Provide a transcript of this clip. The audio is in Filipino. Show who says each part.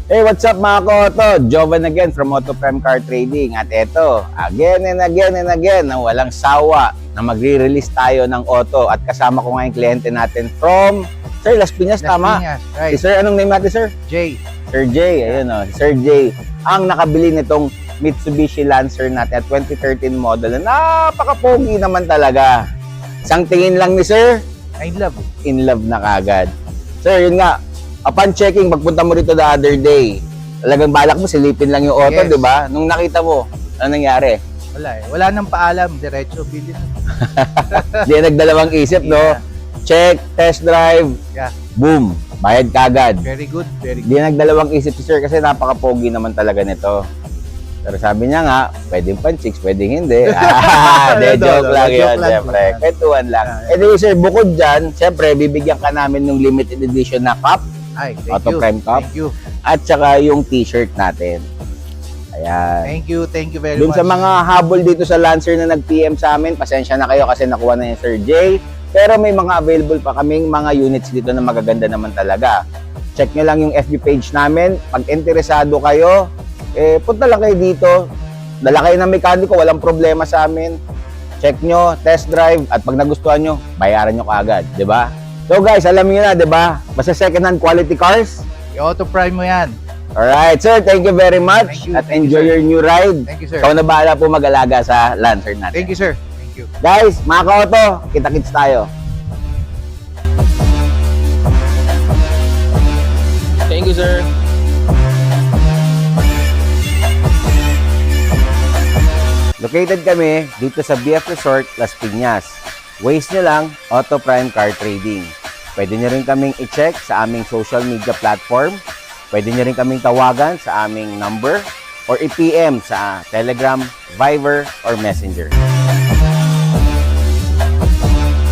Speaker 1: Hey, what's up mga ka-auto? Jovan again from Auto Prime Car Trading. At eto, again and again, na walang sawa na magre-release tayo ng auto. At kasama ko nga yung kliyente natin from Sir Las Piñas, tama?
Speaker 2: Piñas, right.
Speaker 1: Si Sir, anong name natin, Sir?
Speaker 2: Jay.
Speaker 1: Sir Jay, ayun o. Sir Jay, ang nakabili nitong Mitsubishi Lancer natin at 2013 model na napaka-pogi naman talaga. Isang tingin lang ni Sir,
Speaker 2: I love.
Speaker 1: in love na kagad. Sir, yun nga, upon checking, pagpunta mo rito the other day, talagang balak mo, silipin lang yung auto,
Speaker 2: Yes.
Speaker 1: di ba? Nung nakita mo, ano nangyari?
Speaker 2: Wala eh. Wala nang paalam. Diretso, bilhin na.
Speaker 1: Di nagdalawang isip, no?
Speaker 2: Yeah.
Speaker 1: Check, test drive,
Speaker 2: Yeah.
Speaker 1: boom, bayad kagad.
Speaker 2: Very good. Very good.
Speaker 1: Di nagdalawang isip si Sir kasi napaka-pogi naman talaga nito. Pero sabi niya nga, pwedeng pan-chicks, pwedeng hindi. De, joke lang yun,
Speaker 2: Joke lang.
Speaker 1: siyempre. Kwentuhan lang. Anyway, Sir, bukod dyan, siyempre, bibigyan ka namin ng limited edition na cup
Speaker 2: Ay,
Speaker 1: Auto Prime Cup.
Speaker 2: Thank you.
Speaker 1: at saka yung t-shirt natin. Ayan.
Speaker 2: Thank you. Thank you very
Speaker 1: Dun
Speaker 2: much.
Speaker 1: sa mga habol dito sa Lancer na nag-PM sa amin, pasensya na kayo kasi nakuha na yung Sir Jay. Pero may mga available pa kaming mga units dito na magaganda naman talaga. Check nyo lang yung FB page namin. Pag interesado kayo, punta lang kayo dito. Dala kayo ng mekaniko, walang problema sa amin. Check nyo, test drive, at pag nagustuhan nyo, bayaran nyo kaagad, di ba? So guys, alam niyo na, di ba? Basta second-hand quality cars.
Speaker 2: I-auto prime mo yan.
Speaker 1: Alright, sir, thank you very much.
Speaker 2: Thank you,
Speaker 1: At
Speaker 2: thank you,
Speaker 1: enjoy
Speaker 2: sir.
Speaker 1: your new ride.
Speaker 2: Thank you, sir.
Speaker 1: Ikaw na bahala po mag-alaga sa Lancer natin.
Speaker 2: Thank you, sir. Thank you.
Speaker 1: Guys, mga ka-auto, kita-kits tayo.
Speaker 3: Thank you, sir.
Speaker 1: Located kami dito sa BF Resort, Las Piñas. Waze nyo lang, Auto Prime Car Trading. Pwede nyo rin kaming i-check sa aming social media platform. Pwede nyo rin kaming tawagan sa aming number or i-PM sa Telegram, Viber, or Messenger.